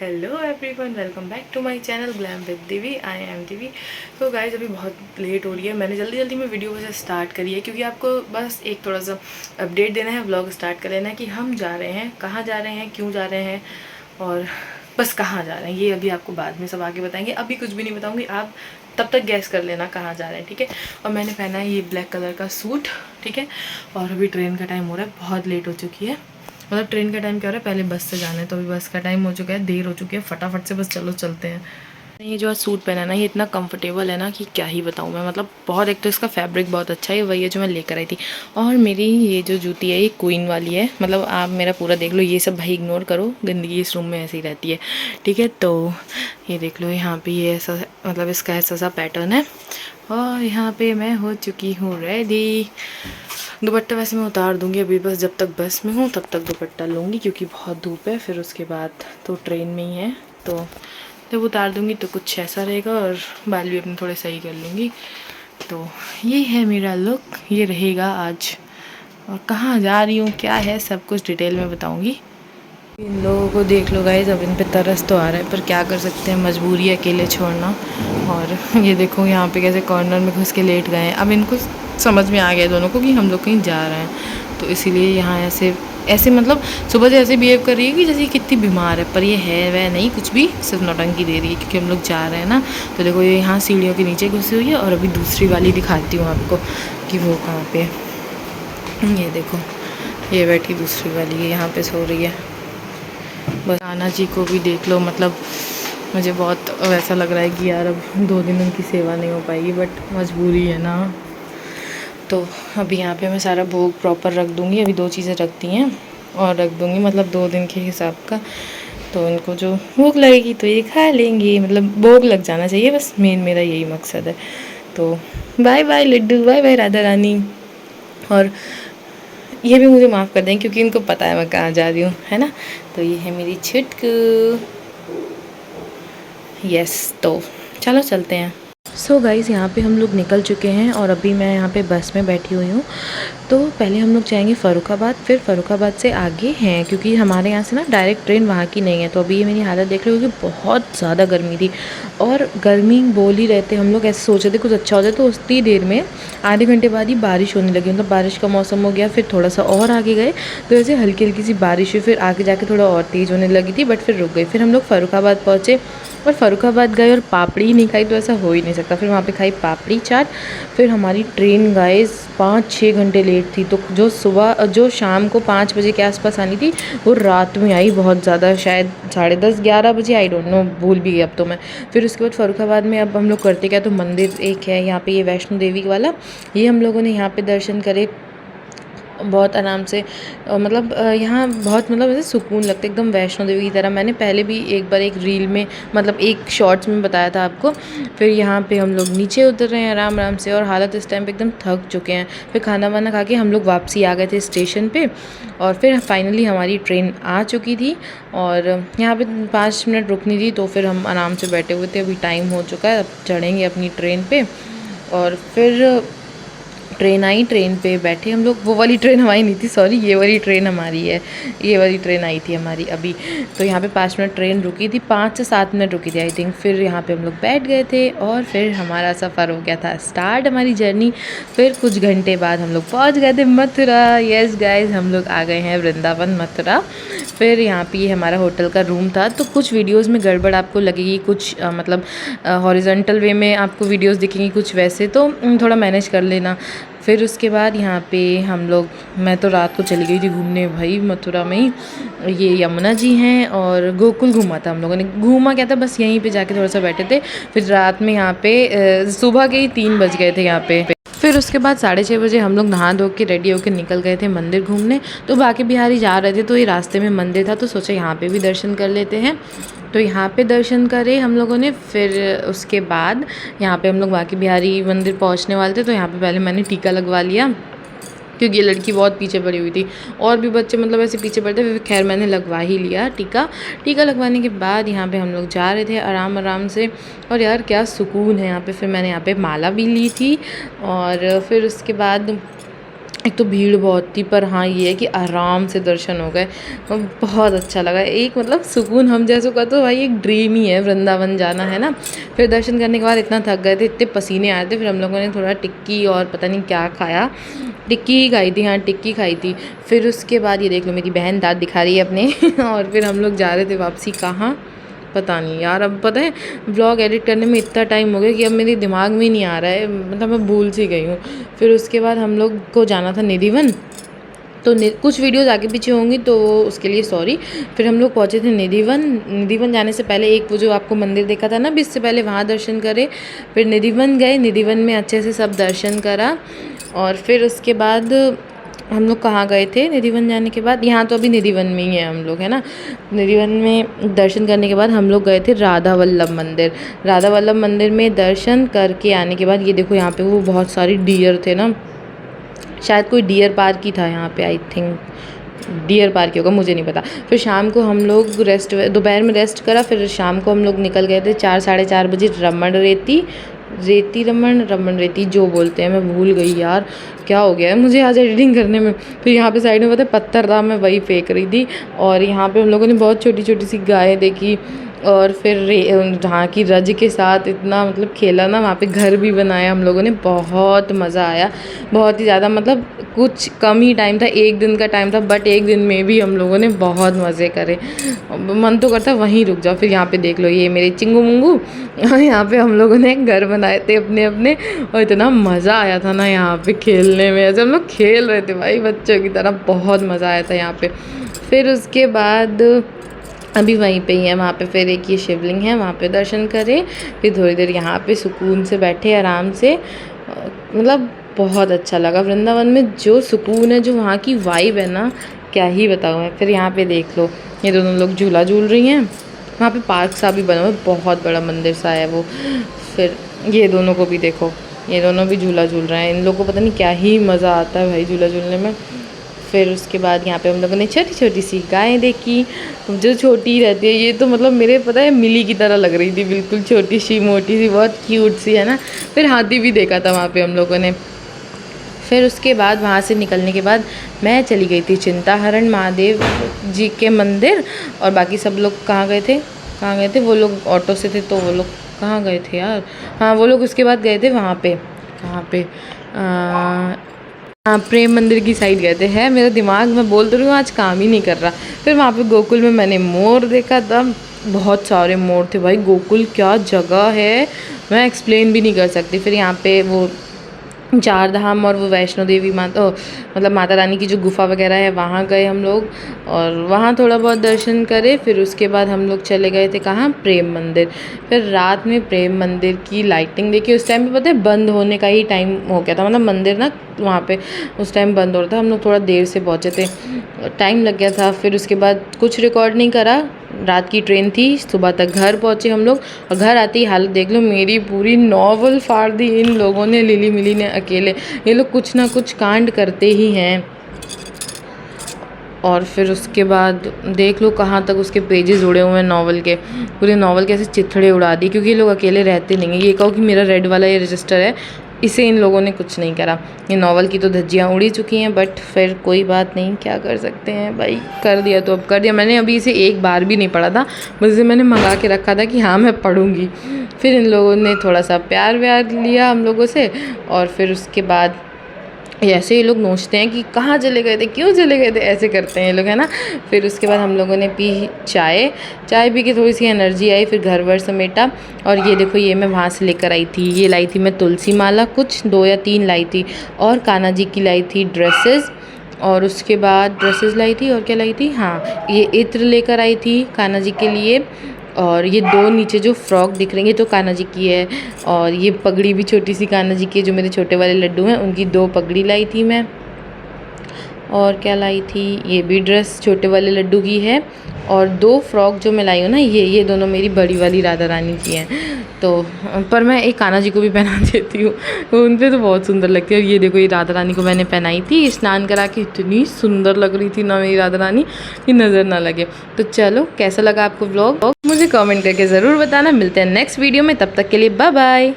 Hello everyone, welcome back to my channel glam with Divi. I am Divi. तो guys अभी बहुत late हो रही है। मैंने जल्दी जल्दी में वीडियो वजह स्टार्ट करी है क्योंकि आपको बस एक थोड़ा सा अपडेट देना है, व्लॉग स्टार्ट कर लेना है कि हम जा रहे हैं, कहाँ जा रहे हैं, क्यों जा रहे हैं और बस कहाँ जा रहे हैं। ये अभी आपको बाद में सब आगे बताएंगे, अभी कुछ भी नहीं बताऊँगी। आप तब तक गैस कर लेना कहाँ जा रहे हैं, ठीक है। और मैंने पहना है ये ब्लैक कलर का सूट, ठीक है। और अभी ट्रेन का टाइम हो रहा है, बहुत लेट हो चुकी है। मतलब ट्रेन का टाइम क्या हो रहा है, पहले बस से जाना है तो अभी बस का टाइम हो चुका है, देर हो चुकी है। फटाफट से बस चलो चलते हैं। ये जो आज सूट पहना है ना, ये इतना कंफर्टेबल है ना कि क्या ही बताऊँ मैं। मतलब बहुत, एक तो इसका फैब्रिक बहुत अच्छा है, वही है जो मैं लेकर आई थी। और मेरी ये जो जूती है ये क्वीन वाली है। मतलब आप मेरा पूरा देख लो, ये सब भाई इग्नोर करो, गंदगी इस रूम में ऐसे ही रहती है, ठीक है। तो ये देख लो, यहाँ पे ये ऐसा, मतलब इसका ऐसा सा पैटर्न है। और यहाँ पे मैं हो चुकी हूँ रेडी। दुपट्टा वैसे मैं उतार दूँगी अभी, बस जब तक बस में हूँ तब तक दुपट्टा लूँगी क्योंकि बहुत धूप है। फिर उसके बाद तो ट्रेन में ही है, तो जब उतार दूँगी तो कुछ ऐसा रहेगा और बाल भी अपने थोड़े सही कर लूँगी। तो ये है मेरा लुक, ये रहेगा आज। और कहाँ जा रही हूँ, क्या है, सब कुछ डिटेल में बताऊँगी। इन लोगों को देख लो गाइस, अब इन पे तरस तो आ रहा है पर क्या कर सकते हैं, मजबूरी है अकेले छोड़ना। और ये देखो यहाँ पे कैसे कॉर्नर में घुस के लेट गए हैं। अब इनको समझ में आ गया दोनों को कि हम लोग कहीं जा रहे हैं, तो इसीलिए यहाँ ऐसे ऐसे मतलब सुबह से ऐसे बिहेव कर रही है कि जैसे कितनी बीमार है, पर ये है वह नहीं कुछ भी, सिर्फ नौटंकी दे रही है क्योंकि हम लोग जा रहे हैं ना। तो देखो ये यहाँ सीढ़ियों के नीचे घुसी हुई है। और अभी दूसरी वाली दिखाती हूँ आपको कि वो कहाँ पे है। ये देखो, ये बैठी दूसरी वाली, ये यहाँ पे सो रही है। बस नाना जी को भी देख लो, मतलब मुझे बहुत वैसा लग रहा है कि यार अब 2 दिन उनकी सेवा नहीं हो पाएगी, बट मजबूरी है ना। तो अभी यहाँ पे मैं सारा भोग प्रॉपर रख दूँगी। अभी 2 चीज़ें रखती हैं और रख दूँगी, मतलब 2 दिन के हिसाब का। तो उनको जो भूख लगेगी तो ये खा लेंगी, मतलब भोग लग जाना चाहिए, बस मेन मेरा यही मकसद है। तो बाय बाय लड्डू, बाय बाय राधा रानी। और ये भी मुझे माफ़ कर दें क्योंकि इनको पता है मैं कहाँ जा रही हूँ, है ना। तो ये है मेरी छुटकू। यस, तो चलो चलते हैं। सो गाइस, यहाँ पे हम लोग निकल चुके हैं और अभी मैं यहाँ पे बस में बैठी हुई हूँ। तो पहले हम लोग जाएंगे फ़र्रुखाबाद, फिर फ़र्रुखाबाद से आगे हैं क्योंकि हमारे यहाँ से ना डायरेक्ट ट्रेन वहाँ की नहीं है। तो अभी ये मेरी हालत देख रही हो कि बहुत ज़्यादा गर्मी थी और गर्मी बोल ही रहते हम लोग, ऐसे सोचे थे कुछ अच्छा हो जाए। तो उतनी देर में आधे घंटे बाद ही बारिश होने लगी, मतलब बारिश का मौसम हो गया। फिर थोड़ा सा और आगे गए तो ऐसे हल्की हल्की सी बारिश हुई, फिर आगे जाके थोड़ा और तेज़ होने लगी थी, बट फिर रुक गई। फिर हम लोग फ़र्रुखाबाद पहुँचे और फ़र्रुखाबाद गए और पापड़ी नहीं खाई तो ऐसा हो ही नहीं सकता। फिर वहाँ पे खाई पापड़ी चाट। फिर हमारी ट्रेन गाइस 5-6 घंटे लेट थी। तो जो शाम को 5 बजे के आसपास आनी थी वो रात में आई, बहुत ज़्यादा, शायद 10:30-11 बजे, आई डोंट नो, भूल भी गई अब तो मैं। फिर उसके बाद फ़र्रुखाबाद में अब हम लोग करते क्या, तो मंदिर एक है यहाँ पे, ये वैष्णो देवी वाला, ये हम लोगों ने यहाँ पे दर्शन करे बहुत आराम से। मतलब यहाँ बहुत, मतलब ऐसे सुकून लगता है एकदम वैष्णो देवी की तरह। मैंने पहले भी एक बार एक रील में, मतलब एक शॉर्ट्स में बताया था आपको। फिर यहाँ पे हम लोग नीचे उतर रहे हैं आराम आराम से और हालत इस टाइम पे एकदम थक चुके हैं। फिर खाना वाना खा के हम लोग वापसी आ गए थे स्टेशन पे और फिर फाइनली हमारी ट्रेन आ चुकी थी और यहाँ पे 5 मिनट रुकनी थी। तो फिर हम आराम से बैठे हुए थे, अभी टाइम हो चुका है, अब चढ़ेंगे अपनी ट्रेन पे। और फिर ट्रेन आई, ट्रेन पे बैठे हम लोग। वो वाली ट्रेन हमारी नहीं थी, सॉरी, ये वाली ट्रेन हमारी है। ये वाली ट्रेन आई थी हमारी अभी। तो यहाँ पे 5 मिनट ट्रेन रुकी थी, 5 से 7 मिनट रुकी थी आई थिंक। फिर यहाँ पे हम लोग बैठ गए थे और फिर हमारा सफ़र हो गया था स्टार्ट, हमारी जर्नी। फिर कुछ घंटे बाद हम लोग पहुँच गए थे मथुरा। यस गाइज, हम लोग आ गए हैं वृंदावन मथुरा। फिर यहाँ पे हमारा होटल का रूम था। तो कुछ वीडियोस में गड़बड़ आपको लगेगी, कुछ मतलब हॉरिजॉन्टल वे में आपको वीडियोस दिखेंगी, कुछ वैसे, तो थोड़ा मैनेज कर लेना। फिर उसके बाद यहाँ पे हम लोग, मैं तो रात को चली गई थी घूमने भाई मथुरा में ही। ये यमुना जी हैं और गोकुल घूमा था हम लोगों ने। घूमा क्या था, बस यहीं पे जाके थोड़ा सा बैठे थे। फिर रात में यहाँ पे सुबह के ही 3 बज गए थे यहाँ पे। फिर उसके बाद 6:30 बजे हम लोग नहा धो के रेडी होकर निकल गए थे मंदिर घूमने। तो बाकी बिहारी जा रहे थे तो ये रास्ते में मंदिर था तो सोचा यहाँ पे भी दर्शन कर लेते हैं। तो यहाँ पे दर्शन करे हम लोगों ने। फिर उसके बाद यहाँ पे हम लोग बाकी बिहारी मंदिर पहुँचने वाले थे। तो यहाँ पे पहले मैंने टीका लगवा लिया क्योंकि ये लड़की बहुत पीछे पड़ी हुई थी और भी बच्चे मतलब ऐसे पीछे पड़ते। फिर खैर मैंने लगवा ही लिया टीका। टीका लगवाने के बाद यहाँ पे हम लोग जा रहे थे आराम आराम से। और यार क्या सुकून है यहाँ पे। फिर मैंने यहाँ पे माला भी ली थी और फिर उसके बाद एक तो भीड़ बहुत थी, पर हाँ ये है कि आराम से दर्शन हो गए, बहुत अच्छा लगा। एक मतलब सुकून हम जैसों का तो भाई एक ड्रीम ही है वृंदावन जाना, है ना। फिर दर्शन करने के बाद इतना थक गए थे, इतने पसीने आए थे, फिर हम लोगों ने थोड़ा टिक्की और पता नहीं क्या खाया, टिक्की ही खाई थी, हाँ टिक्की खाई थी। फिर उसके बाद ये देख लो मेरी बहन दाँत दिखा रही है अपने और फिर हम लोग जा रहे थे वापसी, कहाँ पता नहीं यार। अब पता है व्लॉग एडिट करने में इतना टाइम हो गया कि अब मेरे दिमाग में नहीं आ रहा है, मतलब मैं भूल सी गई हूँ। फिर उसके बाद हम लोग को जाना था निधिवन, तो कुछ वीडियोस आगे पीछे होंगी तो उसके लिए सॉरी। फिर हम लोग पहुँचे थे निधिवन। निधिवन जाने से पहले एक वो जो आपको मंदिर देखा था ना, भी इससे पहले वहाँ दर्शन करे, फिर निधिवन गए, निधिवन में अच्छे से सब दर्शन करा। और फिर उसके बाद हम लोग कहाँ गए थे निधिवन जाने के बाद, यहाँ तो अभी निधिवन में ही है हम लोग, है ना। निधिवन में दर्शन करने के बाद हम लोग गए थे राधा वल्लभ मंदिर। राधा वल्लभ मंदिर में दर्शन करके आने के बाद ये देखो यहाँ पे वो बहुत सारी डियर थे ना, शायद कोई डियर पार्क ही था यहाँ पे, आई थिंक डियर पार्क ही होगा, मुझे नहीं पता। फिर शाम को हम लोग दोपहर में रेस्ट करा, फिर शाम को हम लोग निकल गए थे 4 साढ़े 4 बजे रमन रेती जो बोलते हैं, मैं भूल गई यार क्या हो गया है मुझे आज एडिटिंग करने में। फिर यहाँ पे साइड में पता है पत्थर था, मैं वही फेंक रही थी। और यहाँ पे हम लोगों ने बहुत छोटी छोटी सी गायें देखी, और फिर वहाँ की रज के साथ इतना मतलब खेला ना, वहाँ पे घर भी बनाया हम लोगों ने, बहुत मज़ा आया, बहुत ही ज़्यादा। मतलब कुछ कम ही टाइम था, 1 दिन का टाइम था, बट 1 दिन में भी हम लोगों ने बहुत मज़े करे, मन तो करता वहीं रुक जाओ। फिर यहाँ पे देख लो ये मेरे चिंगू मुंगू, यहाँ पे हम लोगों ने घर बनाए थे अपने अपने, और इतना मज़ा आया था ना यहाँ पे खेलने में, ऐसे हम लोग खेल रहे थे भाई बच्चों की तरह, बहुत मज़ा आया था यहाँ पे। फिर उसके बाद अभी वहीं पे ही है, वहाँ पे फिर एक ये शिवलिंग है, वहाँ पे दर्शन करे, फिर थोड़ी देर यहाँ पे सुकून से बैठे आराम से, मतलब बहुत अच्छा लगा। वृंदावन में जो सुकून है, जो वहाँ की वाइब है ना, क्या ही बताऊँ मैं। फिर यहाँ पे देख लो ये दोनों लोग झूला झूल रही हैं, वहाँ पे पार्क सा भी बना हुआ है, बहुत बड़ा मंदिर सा है वो। फिर ये दोनों को भी देखो, ये दोनों भी झूला झूल रहे हैं, इन लोगों को पता नहीं क्या ही मज़ा आता है भाई झूला झूलने में। फिर उसके बाद यहाँ पे हम लोगों ने छोटी छोटी सी गायें देखी, जो छोटी रहती है, ये तो मतलब मेरे पता है मिली की तरह लग रही थी, बिल्कुल छोटी सी मोटी सी, बहुत क्यूट सी, है ना। फिर हाथी भी देखा था वहाँ पे हम लोगों ने। फिर उसके बाद वहाँ से निकलने के बाद मैं चली गई थी चिंताहरण महादेव जी के मंदिर, और बाकी सब लोग कहाँ गए थे, वो लोग ऑटो से थे, तो वो लोग कहाँ गए थे यार, हाँ वो लोग उसके बाद गए थे वहाँ पे, कहाँ पे हाँ प्रेम मंदिर की साइड गए थे। है मेरा दिमाग, मैं बोल तो रही हूँ आज काम ही नहीं कर रहा। फिर वहाँ पे गोकुल में मैंने मोर देखा था, बहुत सारे मोर थे भाई, गोकुल क्या जगह है, मैं एक्सप्लेन भी नहीं कर सकती। फिर यहाँ पे वो 4 धाम और वो वैष्णो देवी माता, मतलब माता रानी की जो गुफ़ा वगैरह है, वहाँ गए हम लोग, और वहाँ थोड़ा बहुत दर्शन करे। फिर उसके बाद हम लोग चले गए थे कहाँ, प्रेम मंदिर। फिर रात में प्रेम मंदिर की लाइटिंग देखी, उस टाइम पे पता है बंद होने का ही टाइम हो गया था, मतलब मंदिर ना वहाँ पे उस टाइम बंद हो रहा था, हम लोग थोड़ा देर से पहुँचे थे, टाइम लग गया था। फिर उसके बाद कुछ रिकॉर्ड नहीं करा, रात की ट्रेन थी, सुबह तक घर पहुँचे हम लोग, और घर आते ही हालत देख लो मेरी, पूरी नॉवल फाड़ दी इन लोगों ने, लिली मिली ने अकेले। ये लोग कुछ ना कुछ कांड करते ही हैं। और फिर उसके बाद देख लो कहाँ तक उसके पेजेस उड़े हुए हैं नॉवल के, पूरे नॉवल के ऐसे चिथड़े उड़ा दी, क्योंकि ये लोग अकेले रहते नहीं हैं। ये कहो कि मेरा रेड वाला ये रजिस्टर है, इसे इन लोगों ने कुछ नहीं करा। ये नॉवल की तो धज्जियाँ उड़ी चुकी हैं, बट फिर कोई बात नहीं, क्या कर सकते हैं भाई, कर दिया तो अब कर दिया। मैंने अभी इसे एक बार भी नहीं पढ़ा था, बस इसे मैंने मंगा के रखा था कि हाँ मैं पढ़ूँगी। फिर इन लोगों ने थोड़ा सा प्यार व्यार लिया हम लोगों से, और फिर उसके बाद ऐसे ये लोग नोचते हैं कि कहाँ चले गए थे, क्यों चले गए थे, ऐसे करते हैं ये लोग, है ना। फिर उसके बाद हम लोगों ने पी चाय पी के थोड़ी सी एनर्जी आई, फिर घर वर समेटा। और ये देखो ये मैं वहाँ से लेकर आई थी, ये लाई थी मैं तुलसी माला, कुछ 2 या 3 लाई थी, और कान्हा जी की लाई थी ड्रेसेस, और उसके बाद ड्रेसेस लाई थी, और क्या लाई थी, हाँ ये इत्र लेकर आई थी कान्हा जी के लिए। और ये 2 नीचे जो फ्रॉक दिख रही है तो कान्हा जी की है, और ये पगड़ी भी छोटी सी कान्हा जी की, जो मेरे छोटे वाले लड्डू हैं उनकी 2 पगड़ी लाई थी मैं। और क्या लाई थी, ये भी ड्रेस छोटे वाले लड्डू की है, और 2 फ्रॉक जो मैं लाई हूँ ना, ये दोनों मेरी बड़ी वाली राधा रानी की हैं। तो पर मैं एक कान्हा जी को भी पहना देती हूँ, उन पर तो बहुत सुंदर लगती है। और ये देखो ये राधा रानी को मैंने पहनाई थी स्नान करा के, इतनी सुंदर लग रही थी ना मेरी राधा रानी कि नज़र ना लगे। तो चलो कैसा लगा आपको व्लॉग, मुझे कमेंट करके ज़रूर बताना। मिलते हैं नेक्स्ट वीडियो में, तब तक के लिए बाय बाय।